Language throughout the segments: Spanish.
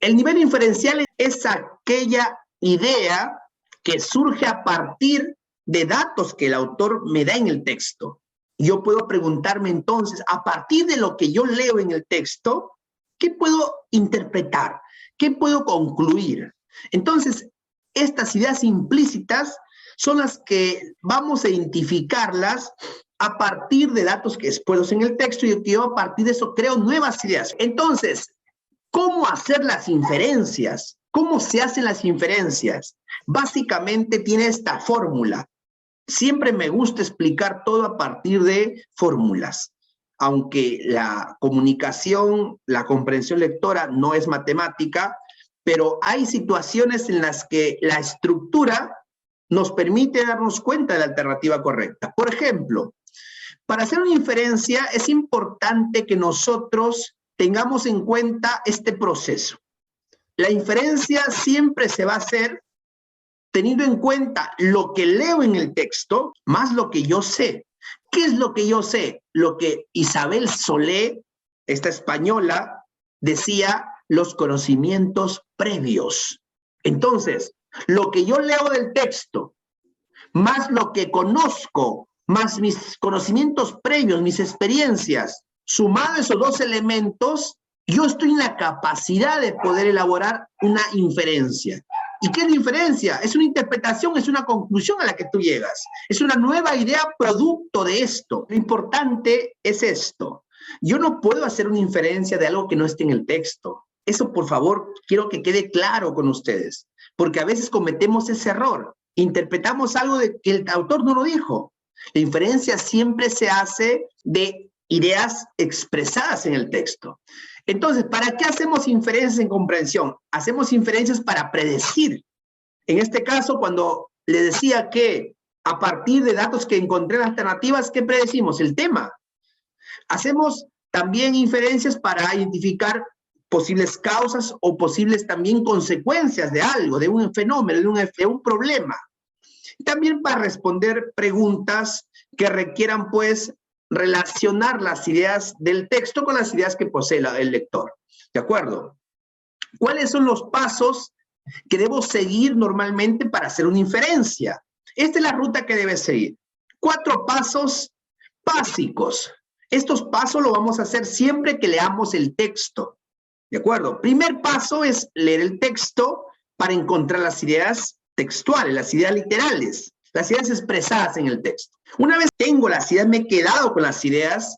El nivel inferencial es aquella idea que surge a partir de datos que el autor me da en el texto. Yo puedo preguntarme entonces, a partir de lo que yo leo en el texto, ¿qué puedo interpretar? ¿Qué puedo concluir? Entonces, estas ideas implícitas son las que vamos a identificarlas a partir de datos que expuestos en el texto y yo a partir de eso creo nuevas ideas. Entonces, ¿cómo hacer las inferencias? ¿Cómo se hacen las inferencias? Básicamente tiene esta fórmula. Siempre me gusta explicar todo a partir de fórmulas. Aunque la comunicación, la comprensión lectora no es matemática, pero hay situaciones en las que la estructura nos permite darnos cuenta de la alternativa correcta. Por ejemplo, para hacer una inferencia es importante que nosotros tengamos en cuenta este proceso. La inferencia siempre se va a hacer teniendo en cuenta lo que leo en el texto, más lo que yo sé. ¿Qué es lo que yo sé? Lo que Isabel Solé, esta española, decía, los conocimientos previos. Entonces, lo que yo leo del texto, más lo que conozco, más mis conocimientos previos, mis experiencias, sumado esos dos elementos, yo estoy en la capacidad de poder elaborar una inferencia. ¿Y qué es la inferencia? Es una interpretación, es una conclusión a la que tú llegas. Es una nueva idea producto de esto. Lo importante es esto. Yo no puedo hacer una inferencia de algo que no esté en el texto. Eso, por favor, quiero que quede claro con ustedes, porque a veces cometemos ese error. Interpretamos algo de que el autor no lo dijo. La inferencia siempre se hace de ideas expresadas en el texto. Entonces, ¿para qué hacemos inferencias en comprensión? Hacemos inferencias para predecir. En este caso, cuando le decía que a partir de datos que encontré en alternativas, ¿qué predecimos? El tema. Hacemos también inferencias para identificar posibles causas o posibles también consecuencias de algo, de un fenómeno, de un problema. También para responder preguntas que requieran, pues, relacionar las ideas del texto con las ideas que posee el lector. ¿De acuerdo? ¿Cuáles son los pasos que debo seguir normalmente para hacer una inferencia? Esta es la ruta que debes seguir. 4 pasos básicos. Estos pasos los vamos a hacer siempre que leamos el texto. ¿De acuerdo? Primer paso es leer el texto para encontrar las ideas textuales, las ideas literales, las ideas expresadas en el texto. Una vez tengo las ideas, me he quedado con las ideas,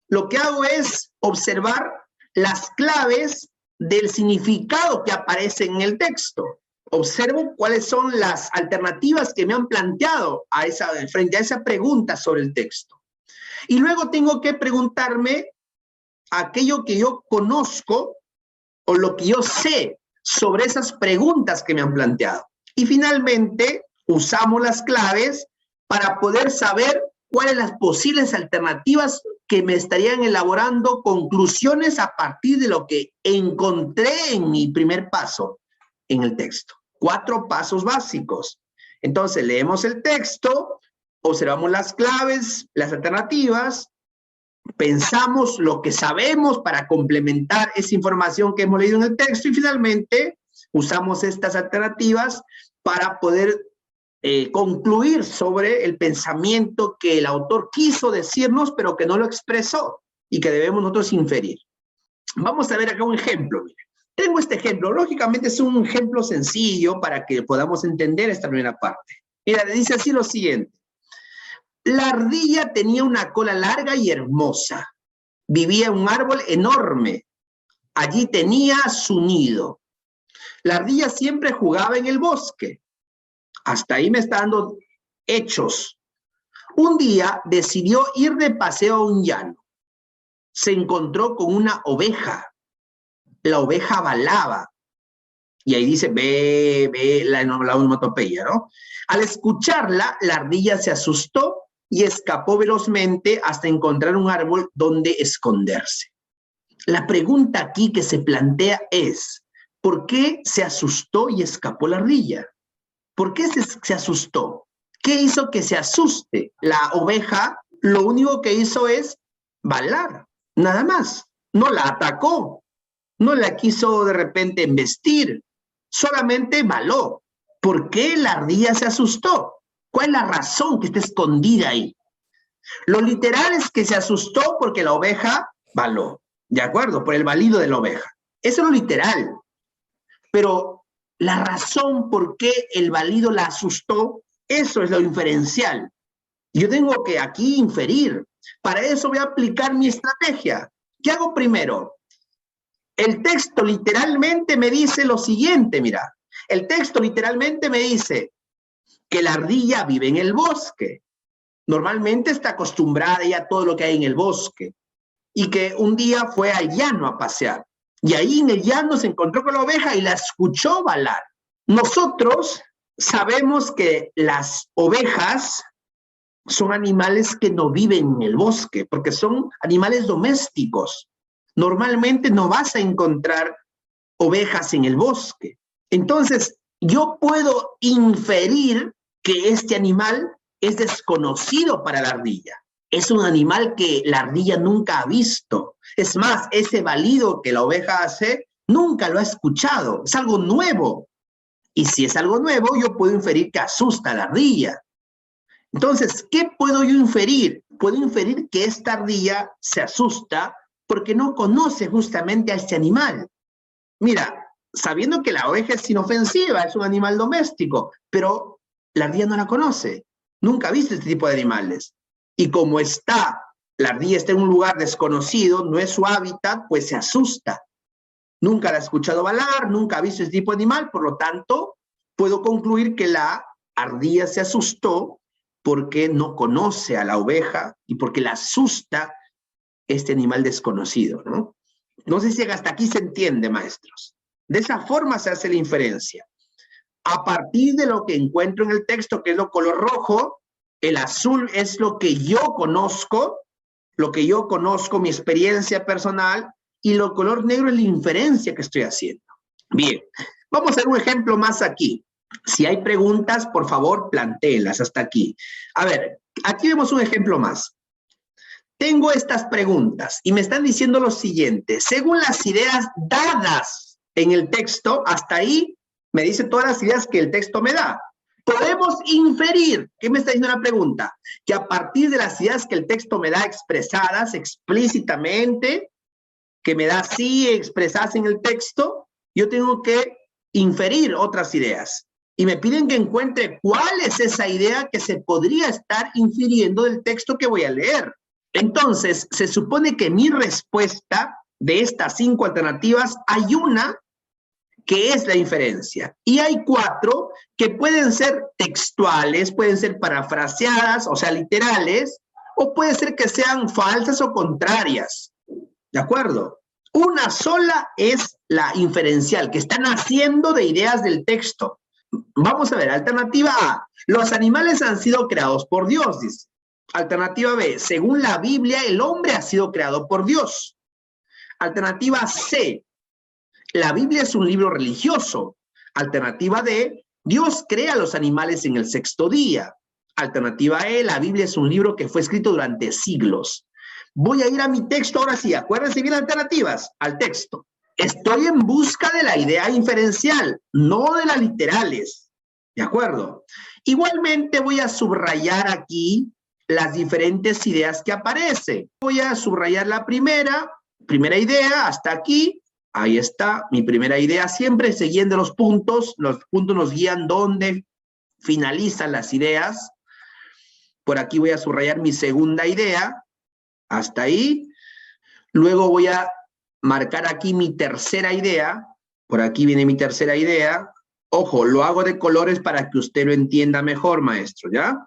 lo que hago es observar las claves del significado que aparece en el texto. Observo cuáles son las alternativas que me han planteado frente a esa pregunta sobre el texto. Y luego tengo que preguntarme aquello que yo conozco o lo que yo sé sobre esas preguntas que me han planteado. Y finalmente, usamos las claves para poder saber cuáles las posibles alternativas que me estarían elaborando conclusiones a partir de lo que encontré en mi primer paso en el texto. 4 pasos básicos. Entonces, leemos el texto, observamos las claves, las alternativas, pensamos lo que sabemos para complementar esa información que hemos leído en el texto y finalmente usamos estas alternativas para poder concluir sobre el pensamiento que el autor quiso decirnos pero que no lo expresó y que debemos nosotros inferir. Vamos a ver acá un ejemplo. Miren. Tengo este ejemplo. Lógicamente es un ejemplo sencillo para que podamos entender esta primera parte. Mira, dice así lo siguiente. La ardilla tenía una cola larga y hermosa. Vivía en un árbol enorme. Allí tenía su nido. La ardilla siempre jugaba en el bosque. Hasta ahí me está dando hechos. Un día decidió ir de paseo a un llano. Se encontró con una oveja. La oveja balaba. Y ahí dice, ve, la onomatopeya, ¿no? Al escucharla, la ardilla se asustó y escapó velozmente hasta encontrar un árbol donde esconderse. La pregunta aquí que se plantea es, ¿por qué se asustó y escapó la ardilla? ¿Por qué se asustó? ¿Qué hizo que se asuste? La oveja lo único que hizo es balar, nada más. No la atacó, no la quiso de repente embestir, solamente baló. ¿Por qué la ardilla se asustó? ¿Cuál es la razón que está escondida ahí? Lo literal es que se asustó porque la oveja baló, ¿de acuerdo? Por el balido de la oveja. Eso es lo literal. Pero la razón por qué el balido la asustó, eso es lo inferencial. Yo tengo que aquí inferir. Para eso voy a aplicar mi estrategia. ¿Qué hago primero? El texto literalmente me dice lo siguiente, mira. El texto literalmente me dice que la ardilla vive en el bosque. Normalmente está acostumbrada ya a todo lo que hay en el bosque. Y que un día fue al llano a pasear. Y ahí en el llano se encontró con la oveja y la escuchó balar. Nosotros sabemos que las ovejas son animales que no viven en el bosque, porque son animales domésticos. Normalmente no vas a encontrar ovejas en el bosque. Entonces, yo puedo inferir que este animal es desconocido para la ardilla. Es un animal que la ardilla nunca ha visto. Es más, ese balido que la oveja hace, nunca lo ha escuchado. Es algo nuevo. Y si es algo nuevo, yo puedo inferir que asusta a la ardilla. Entonces, ¿qué puedo yo inferir? Puedo inferir que esta ardilla se asusta porque no conoce justamente a este animal. Mira, sabiendo que la oveja es inofensiva, es un animal doméstico, pero la ardilla no la conoce. Nunca ha visto este tipo de animales. Y como la ardilla está en un lugar desconocido, no es su hábitat, pues se asusta. Nunca la ha escuchado balar, nunca ha visto este tipo de animal, por lo tanto, puedo concluir que la ardilla se asustó porque no conoce a la oveja y porque la asusta este animal desconocido, ¿no? No sé si hasta aquí se entiende, maestros. De esa forma se hace la inferencia. A partir de lo que encuentro en el texto, que es lo color rojo, el azul es lo que yo conozco, mi experiencia personal, y lo color negro es la inferencia que estoy haciendo. Bien, vamos a hacer un ejemplo más aquí. Si hay preguntas, por favor, plantéelas hasta aquí. A ver, aquí vemos un ejemplo más. Tengo estas preguntas y me están diciendo lo siguiente. Según las ideas dadas en el texto, hasta ahí me dice todas las ideas que el texto me da. Podemos inferir, ¿qué me está diciendo la pregunta? Que a partir de las ideas que el texto me da expresadas explícitamente, que me da así expresadas en el texto, yo tengo que inferir otras ideas. Y me piden que encuentre cuál es esa idea que se podría estar infiriendo del texto que voy a leer. Entonces, se supone que mi respuesta de estas 5 alternativas, hay una que es la inferencia. Y hay 4 que pueden ser textuales, pueden ser parafraseadas, o sea, literales, o puede ser que sean falsas o contrarias. ¿De acuerdo? Una sola es la inferencial, que están haciendo de ideas del texto. Vamos a ver, alternativa A, los animales han sido creados por Dios, dice. Alternativa B, según la Biblia, el hombre ha sido creado por Dios. Alternativa C, la Biblia es un libro religioso. Alternativa D, Dios crea a los animales en el 6º día. Alternativa E, la Biblia es un libro que fue escrito durante siglos. Voy a ir a mi texto ahora sí, acuérdense bien alternativas, al texto. Estoy en busca de la idea inferencial, no de las literales. ¿De acuerdo? Igualmente voy a subrayar aquí las diferentes ideas que aparecen. Voy a subrayar la primera idea hasta aquí. Ahí está, mi primera idea, siempre siguiendo los puntos nos guían dónde finalizan las ideas. Por aquí voy a subrayar mi segunda idea, hasta ahí. Luego voy a marcar aquí mi tercera idea, por aquí viene mi tercera idea. Ojo, lo hago de colores para que usted lo entienda mejor, maestro, ¿ya?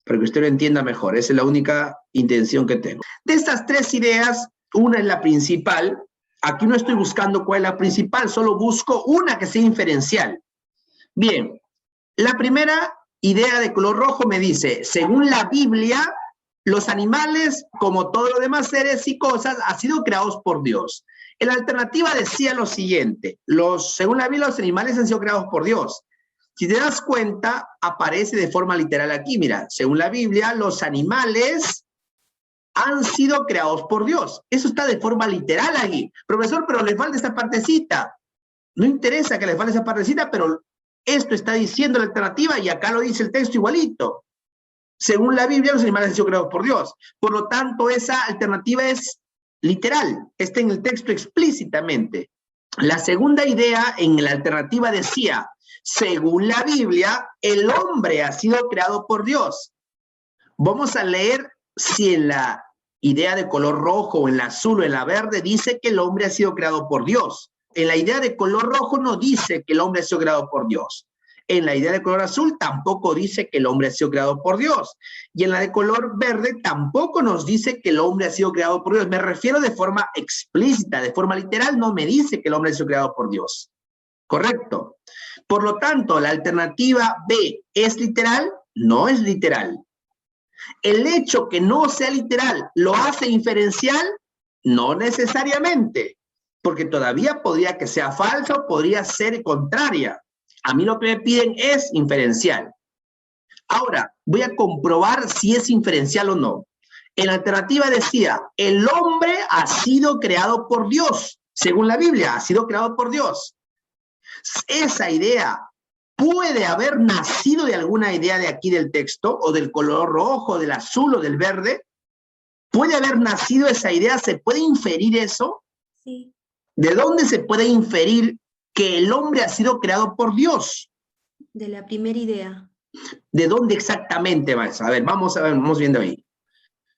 Para que usted lo entienda mejor, esa es la única intención que tengo. De estas 3 ideas, una es la principal. Aquí no estoy buscando cuál es la principal, solo busco una que sea inferencial. Bien, la primera idea de color rojo me dice, según la Biblia, los animales, como todos los demás seres y cosas, han sido creados por Dios. En la alternativa decía lo siguiente, según la Biblia, los animales han sido creados por Dios. Si te das cuenta, aparece de forma literal aquí, mira, según la Biblia, los animales han sido creados por Dios. Eso está de forma literal ahí. Profesor, pero le falta esta partecita. No interesa que le falte esa partecita, pero esto está diciendo la alternativa y acá lo dice el texto igualito. Según la Biblia, los animales han sido creados por Dios. Por lo tanto, esa alternativa es literal. Está en el texto explícitamente. La segunda idea en la alternativa decía, según la Biblia, el hombre ha sido creado por Dios. Vamos a leer si en la idea de color rojo, o en la azul o en la verde, dice que el hombre ha sido creado por Dios. En la idea de color rojo no dice que el hombre ha sido creado por Dios. En la idea de color azul tampoco dice que el hombre ha sido creado por Dios. Y en la de color verde tampoco nos dice que el hombre ha sido creado por Dios. Me refiero de forma explícita, de forma literal, no me dice que el hombre ha sido creado por Dios. ¿Correcto? Por lo tanto, la alternativa B es literal, no es literal. El hecho que no sea literal lo hace inferencial, no necesariamente, porque todavía podría que sea falso, podría ser contraria. A mí lo que me piden es inferencial. Ahora, voy a comprobar si es inferencial o no. En la alternativa decía, el hombre ha sido creado por Dios. Según la Biblia, ha sido creado por Dios. Esa idea puede haber nacido de alguna idea de aquí del texto, o del color rojo, del azul o del verde. ¿Puede haber nacido esa idea? ¿Se puede inferir eso? Sí. ¿De dónde se puede inferir que el hombre ha sido creado por Dios? De la primera idea. ¿De dónde exactamente va eso? A ver, vamos viendo ahí.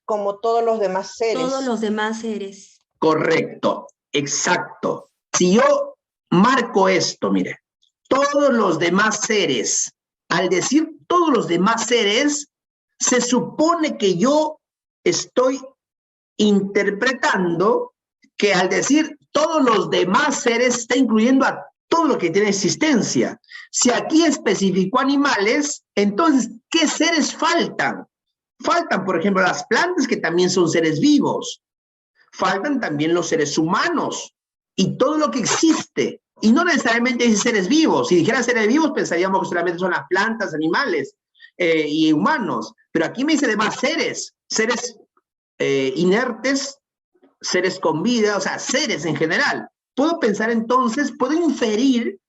Como todos los demás seres. Todos los demás seres. Correcto, exacto. Si yo marco esto, mire, todos los demás seres, al decir todos los demás seres, se supone que yo estoy interpretando que al decir todos los demás seres está incluyendo a todo lo que tiene existencia. Si aquí especificó animales, entonces, ¿qué seres faltan? Faltan, por ejemplo, las plantas, que también son seres vivos. Faltan también los seres humanos y todo lo que existe. Y no necesariamente dice seres vivos. Si dijera seres vivos, pensaríamos que solamente son las plantas, animales y humanos. Pero aquí me dice demás seres, seres inertes, seres con vida, o sea, seres en general. Puedo pensar entonces, puedo inferir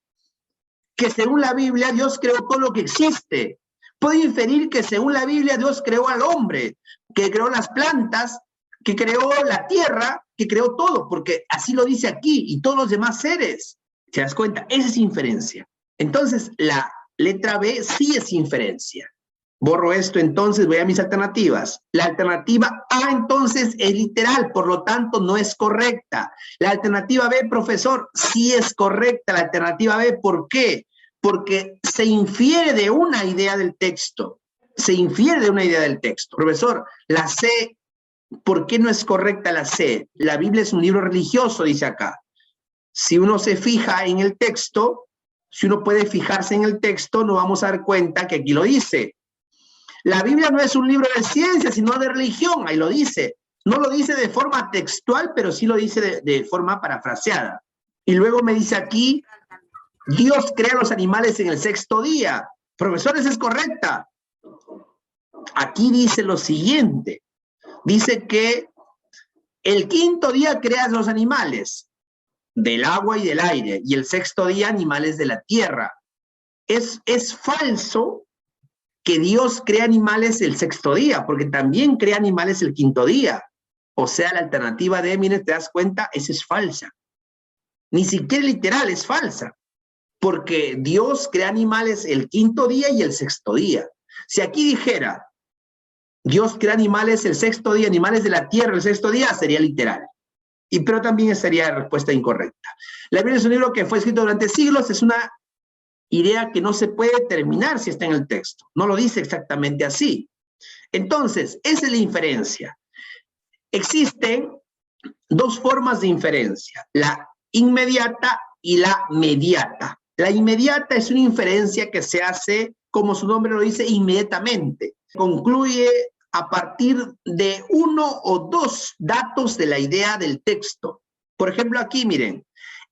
que según la Biblia Dios creó todo lo que existe. Puedo inferir que según la Biblia Dios creó al hombre, que creó las plantas, que creó la tierra, que creó todo, porque así lo dice aquí, y todos los demás seres. ¿Te das cuenta? Esa es inferencia. Entonces, la letra B sí es inferencia. Borro esto, entonces voy a mis alternativas. La alternativa A, entonces, es literal, por lo tanto, no es correcta. La alternativa B, profesor, sí es correcta. La alternativa B, ¿por qué? Porque se infiere de una idea del texto. Se infiere de una idea del texto. Profesor, la C, ¿por qué no es correcta la C? La Biblia es un libro religioso, dice acá. Si uno se fija en el texto, si uno puede fijarse en el texto, nos vamos a dar cuenta que aquí lo dice. La Biblia no es un libro de ciencia, sino de religión, ahí lo dice. No lo dice de forma textual, pero sí lo dice de forma parafraseada. Y luego me dice aquí, Dios crea los animales en el sexto día. Profesores, es correcta. Aquí dice lo siguiente. Dice que el quinto día creas los animales del agua y del aire, y el sexto día animales de la tierra. Es falso que Dios crea animales el sexto día, porque también crea animales el quinto día. O sea, la alternativa de, miren, te das cuenta, esa es falsa. Ni siquiera literal, es falsa. Porque Dios crea animales el quinto día y el sexto día. Si aquí dijera, Dios crea animales el sexto día, animales de la tierra el sexto día, sería literal. Pero también sería la respuesta incorrecta. La Biblia es un libro que fue escrito durante siglos, es una idea que no se puede terminar si está en el texto. No lo dice exactamente así. Entonces, esa es la inferencia. Existen dos formas de inferencia, la inmediata y la mediata. La inmediata es una inferencia que se hace, como su nombre lo dice, inmediatamente. Concluye a partir de uno o dos datos de la idea del texto. Por ejemplo, aquí miren,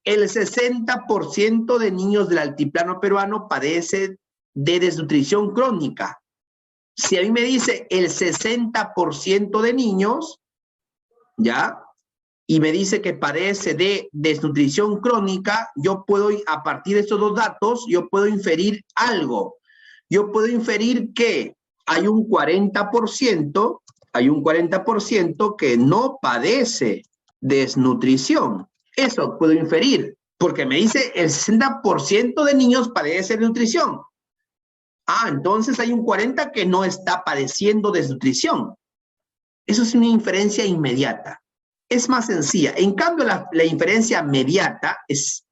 el 60% de niños del altiplano peruano padece de desnutrición crónica. Si a mí me dice el 60% de niños, ¿ya? Y me dice que padece de desnutrición crónica, yo puedo, a partir de estos dos datos, yo puedo inferir algo. Yo puedo inferir que hay un 40% que no padece desnutrición. Eso puedo inferir, porque me dice el 60% de niños padece desnutrición. Ah, entonces hay un 40% que no está padeciendo desnutrición. Eso es una inferencia inmediata. Es más sencilla. En cambio, la inferencia mediata es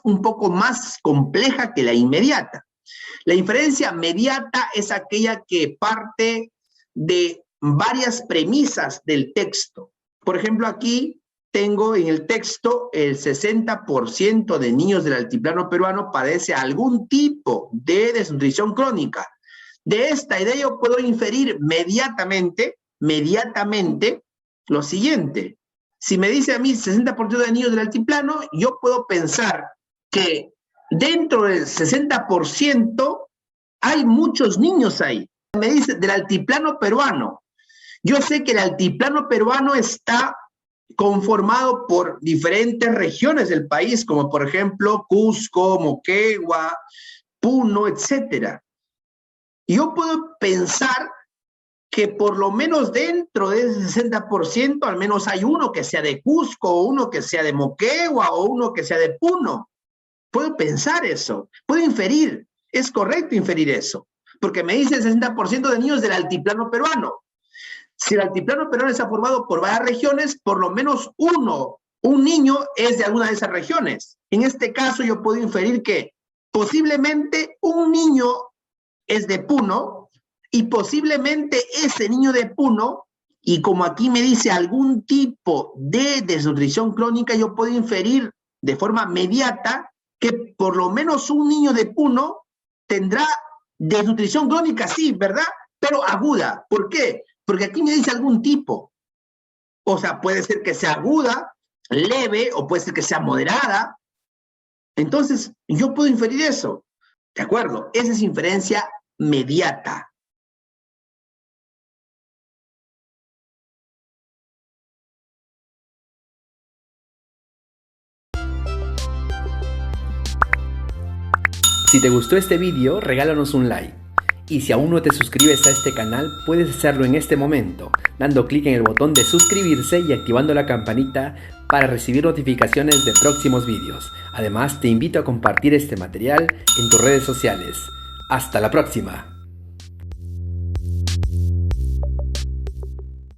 un poco más compleja que la inmediata. La inferencia mediata es aquella que parte de varias premisas del texto. Por ejemplo, aquí tengo en el texto el 60% de niños del altiplano peruano padece algún tipo de desnutrición crónica. De esta idea yo puedo inferir inmediatamente lo siguiente. Si me dice a mí 60% de niños del altiplano, yo puedo pensar que dentro del 60% hay muchos niños ahí. Me dice del altiplano peruano. Yo sé que el altiplano peruano está conformado por diferentes regiones del país, como por ejemplo Cusco, Moquegua, Puno, etc. Yo puedo pensar que por lo menos dentro de ese 60%, al menos hay uno que sea de Cusco, o uno que sea de Moquegua, o uno que sea de Puno. Puedo pensar eso, puedo inferir, es correcto inferir eso, porque me dice el 60% de niños del altiplano peruano. Si el altiplano peruano está formado por varias regiones, por lo menos un niño es de alguna de esas regiones. En este caso yo puedo inferir que posiblemente un niño es de Puno, y posiblemente ese niño de Puno, y como aquí me dice algún tipo de desnutrición crónica, yo puedo inferir de forma inmediata que por lo menos un niño de Puno tendrá desnutrición crónica, sí, ¿verdad? Pero aguda. ¿Por qué? Porque aquí me dice algún tipo. O sea, puede ser que sea aguda, leve, o puede ser que sea moderada. Entonces, yo puedo inferir eso. ¿De acuerdo? Esa es inferencia mediata. Si te gustó este vídeo, regálanos un like. Y si aún no te suscribes a este canal, puedes hacerlo en este momento, dando clic en el botón de suscribirse y activando la campanita para recibir notificaciones de próximos vídeos. Además, te invito a compartir este material en tus redes sociales. ¡Hasta la próxima!